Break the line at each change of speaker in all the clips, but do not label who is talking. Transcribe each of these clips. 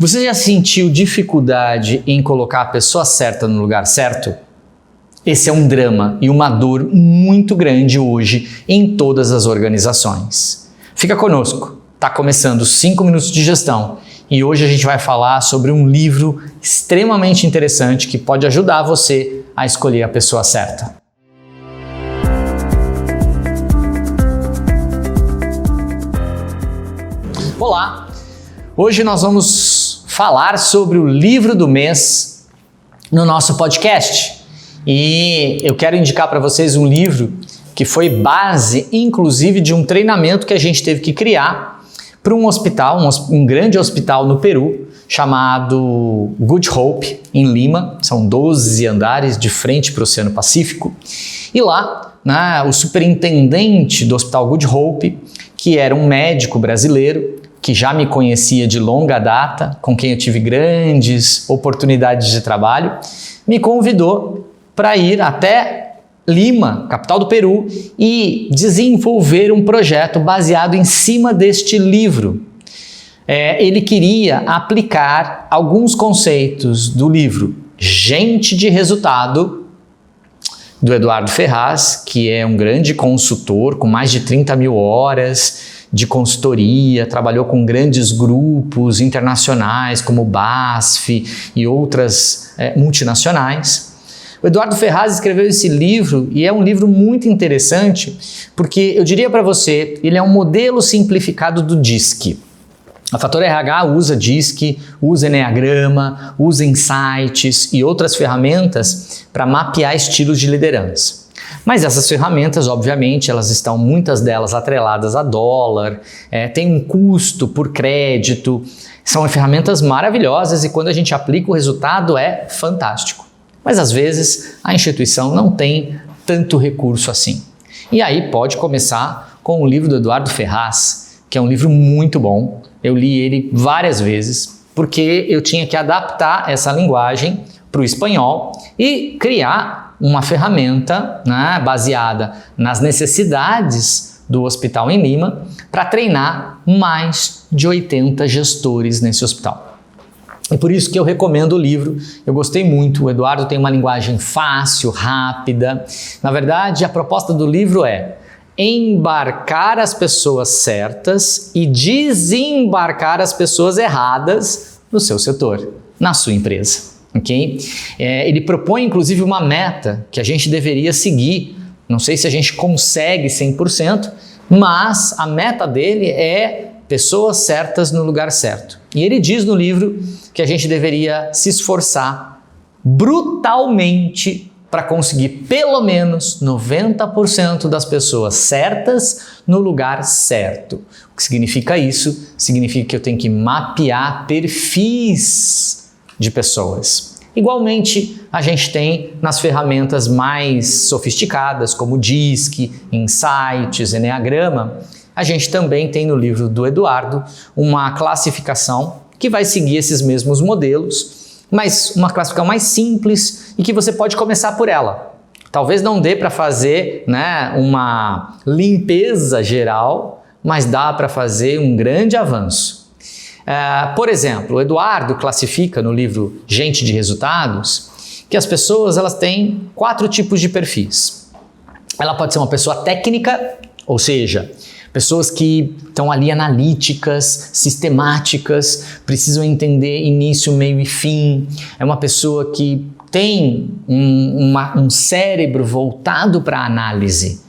Você já sentiu dificuldade em colocar a pessoa certa no lugar certo? Esse é um drama e uma dor muito grande hoje em todas as organizações. Fica conosco, está começando 5 minutos de gestão e hoje a gente vai falar sobre um livro extremamente interessante que pode ajudar você a escolher a pessoa certa. Olá! Hoje nós vamos falar sobre o livro do mês no nosso podcast. E eu quero indicar para vocês um livro que foi base, inclusive, de um treinamento que a gente teve que criar para um hospital, um grande hospital no Peru, chamado Good Hope, em Lima. São 12 andares de frente para o Oceano Pacífico. E lá, o superintendente do Hospital Good Hope, que era um médico brasileiro, que já me conhecia de longa data, com quem eu tive grandes oportunidades de trabalho, me convidou para ir até Lima, capital do Peru, e desenvolver um projeto baseado em cima deste livro. Ele queria aplicar alguns conceitos do livro Gente de Resultado, do Eduardo Ferraz, que é um grande consultor com mais de 30 mil horas de consultoria, trabalhou com grandes grupos internacionais como o BASF e outras multinacionais. O Eduardo Ferraz escreveu esse livro e é um livro muito interessante porque eu diria para você, ele é um modelo simplificado do DISC. A Fator RH usa DISC, usa Enneagrama, usa Insights e outras ferramentas para mapear estilos de liderança. Mas essas ferramentas, obviamente, elas estão, muitas delas, atreladas a dólar, tem um custo por crédito, são ferramentas maravilhosas e quando a gente aplica o resultado é fantástico. Mas às vezes a instituição não tem tanto recurso assim. E aí pode começar com o livro do Eduardo Ferraz, que é um livro muito bom. Eu li ele várias vezes porque eu tinha que adaptar essa linguagem para o espanhol e criar uma ferramenta baseada nas necessidades do hospital em Lima para treinar mais de 80 gestores nesse hospital. É por isso que eu recomendo o livro, eu gostei muito, o Eduardo tem uma linguagem fácil, rápida. Na verdade, a proposta do livro é embarcar as pessoas certas e desembarcar as pessoas erradas no seu setor, na sua empresa. Okay? Ele propõe inclusive uma meta que a gente deveria seguir, não sei se a gente consegue 100%, mas a meta dele é pessoas certas no lugar certo. E ele diz no livro que a gente deveria se esforçar brutalmente para conseguir pelo menos 90% das pessoas certas no lugar certo. O que significa isso? Significa que eu tenho que mapear perfis de pessoas. Igualmente, a gente tem nas ferramentas mais sofisticadas, como DISC, Insights, Enneagrama, a gente também tem no livro do Eduardo uma classificação que vai seguir esses mesmos modelos, mas uma classificação mais simples e que você pode começar por ela. Talvez não dê para fazer uma limpeza geral, mas dá para fazer um grande avanço. Por exemplo, o Eduardo classifica no livro Gente de Resultados que as pessoas elas têm 4 tipos de perfis. Ela pode ser uma pessoa técnica, ou seja, pessoas que estão ali analíticas, sistemáticas, precisam entender início, meio e fim. É uma pessoa que tem um cérebro voltado para a análise,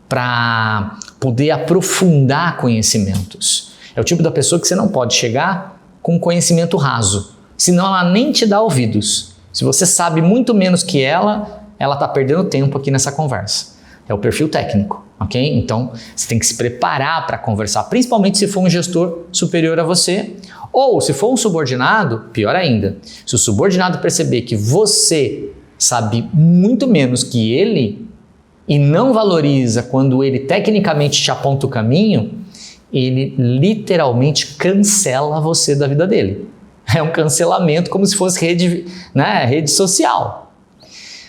para poder aprofundar conhecimentos. É o tipo da pessoa que você não pode chegar com conhecimento raso, senão ela nem te dá ouvidos. Se você sabe muito menos que ela está perdendo tempo aqui nessa conversa. É o perfil técnico, ok? Então, você tem que se preparar para conversar, principalmente se for um gestor superior a você, ou se for um subordinado, pior ainda. Se o subordinado perceber que você sabe muito menos que ele e não valoriza quando ele tecnicamente te aponta o caminho, ele literalmente cancela você da vida dele. É um cancelamento como se fosse rede social.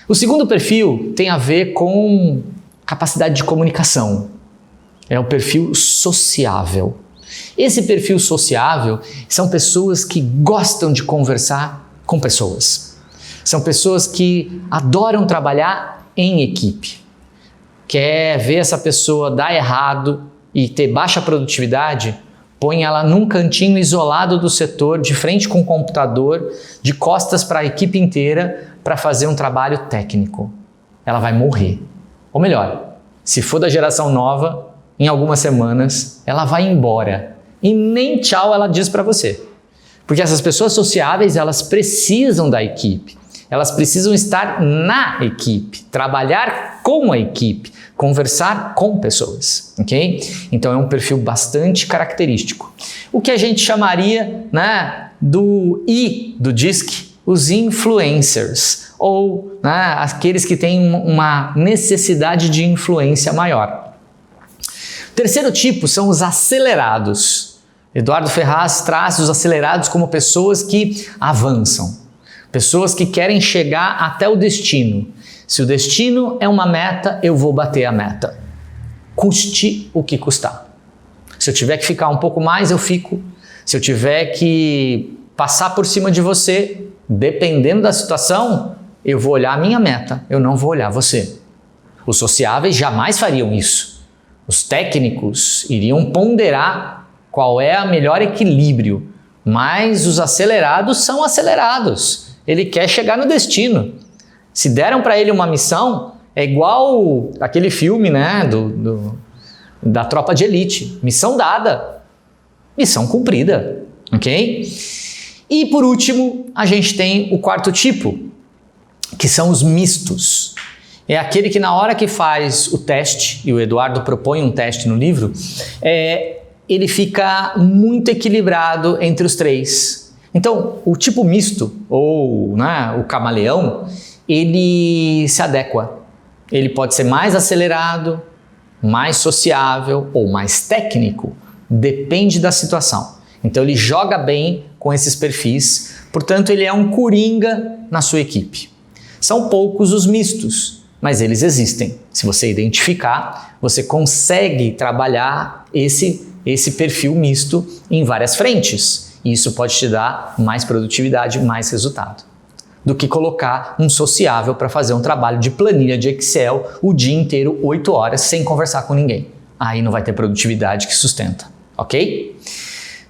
O segundo perfil tem a ver com capacidade de comunicação. É o perfil sociável. Esse perfil sociável são pessoas que gostam de conversar com pessoas. São pessoas que adoram trabalhar em equipe. Quer ver essa pessoa dar errado e ter baixa produtividade? Põe ela num cantinho isolado do setor, de frente com o computador, de costas para a equipe inteira, para fazer um trabalho técnico. Ela vai morrer. Ou melhor, se for da geração nova, em algumas semanas, ela vai embora. E nem tchau ela diz para você. Porque essas pessoas sociáveis, elas precisam da equipe. Elas precisam estar na equipe, trabalhar com a equipe, conversar com pessoas, ok? Então é um perfil bastante característico. O que a gente chamaria, né, do I do DISC, os influencers, ou né, aqueles que têm uma necessidade de influência maior. O terceiro tipo são os acelerados. Eduardo Ferraz traz os acelerados como pessoas que avançam. Pessoas que querem chegar até o destino. Se o destino é uma meta, eu vou bater a meta. Custe o que custar. Se eu tiver que ficar um pouco mais, eu fico. Se eu tiver que passar por cima de você, dependendo da situação, eu vou olhar a minha meta, eu não vou olhar você. Os sociáveis jamais fariam isso. Os técnicos iriam ponderar qual é o melhor equilíbrio, mas os acelerados são acelerados. Ele quer chegar no destino. Se deram para ele uma missão, é igual aquele filme, né, da Tropa de Elite. Missão dada, missão cumprida, ok? E por último, a gente tem o quarto tipo, que são os mistos. É aquele que na hora que faz o teste, e o Eduardo propõe um teste no livro, ele fica muito equilibrado entre os três. Então, o tipo misto, ou né, o camaleão, ele se adequa. Ele pode ser mais acelerado, mais sociável ou mais técnico, depende da situação. Então, ele joga bem com esses perfis, portanto, ele é um coringa na sua equipe. São poucos os mistos, mas eles existem. Se você identificar, você consegue trabalhar esse perfil misto em várias frentes. E isso pode te dar mais produtividade, mais resultado, do que colocar um sociável para fazer um trabalho de planilha de Excel o dia inteiro, 8 horas, sem conversar com ninguém. Aí não vai ter produtividade que sustenta, ok?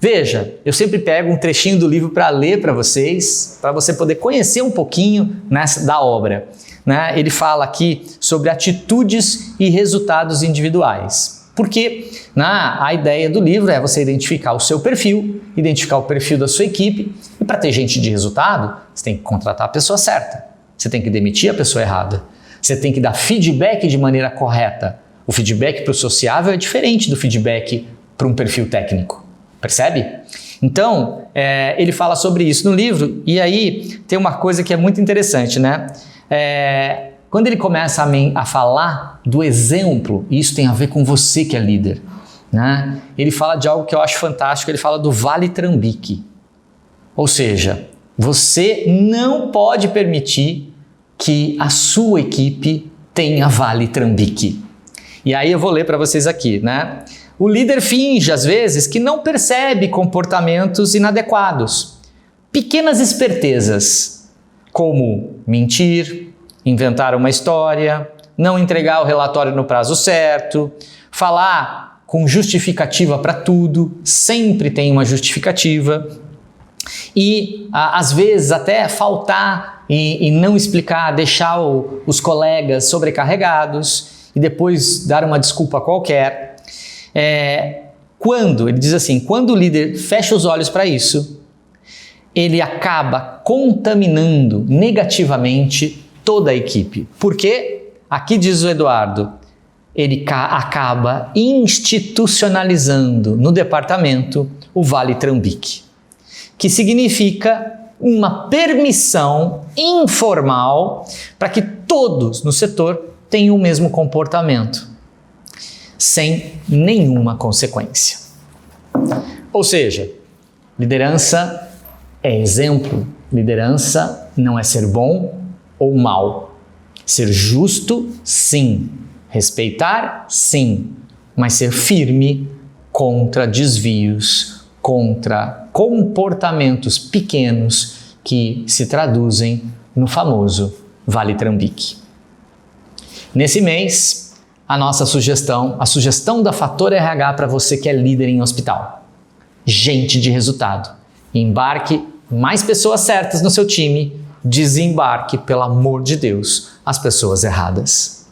Veja, eu sempre pego um trechinho do livro para ler para vocês, para você poder conhecer um pouquinho da obra. Né? Ele fala aqui sobre atitudes e resultados individuais. Porque a ideia do livro é você identificar o seu perfil, identificar o perfil da sua equipe, e para ter gente de resultado, você tem que contratar a pessoa certa, você tem que demitir a pessoa errada, você tem que dar feedback de maneira correta. O feedback para o sociável é diferente do feedback para um perfil técnico, percebe? Então, ele fala sobre isso no livro, e aí tem uma coisa que é muito interessante, né? Quando ele começa a falar do exemplo, e isso tem a ver com você que é líder, né? Ele fala de algo que eu acho fantástico, ele fala do Vale Trambique. Ou seja, você não pode permitir que a sua equipe tenha Vale Trambique. E aí eu vou ler para vocês aqui, né? O líder finge, às vezes, que não percebe comportamentos inadequados. Pequenas espertezas, como mentir, inventar uma história, não entregar o relatório no prazo certo, falar com justificativa para tudo, sempre tem uma justificativa, e às vezes até faltar e não explicar, deixar os colegas sobrecarregados e depois dar uma desculpa qualquer. Ele diz assim, quando o líder fecha os olhos para isso, ele acaba contaminando negativamente toda a equipe. Porque, aqui diz o Eduardo, ele acaba institucionalizando no departamento o Vale Trambique, que significa uma permissão informal para que todos no setor tenham o mesmo comportamento, sem nenhuma consequência. Ou seja, liderança é exemplo, liderança não é ser bom ou mal. Ser justo, sim. Respeitar, sim. Mas ser firme, contra desvios, contra comportamentos pequenos que se traduzem no famoso Vale Trambique. Nesse mês, a sugestão da Fator RH para você que é líder em hospital. Gente de resultado. Embarque mais pessoas certas no seu time, desembarque, pelo amor de Deus, as pessoas erradas.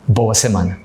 Boa semana!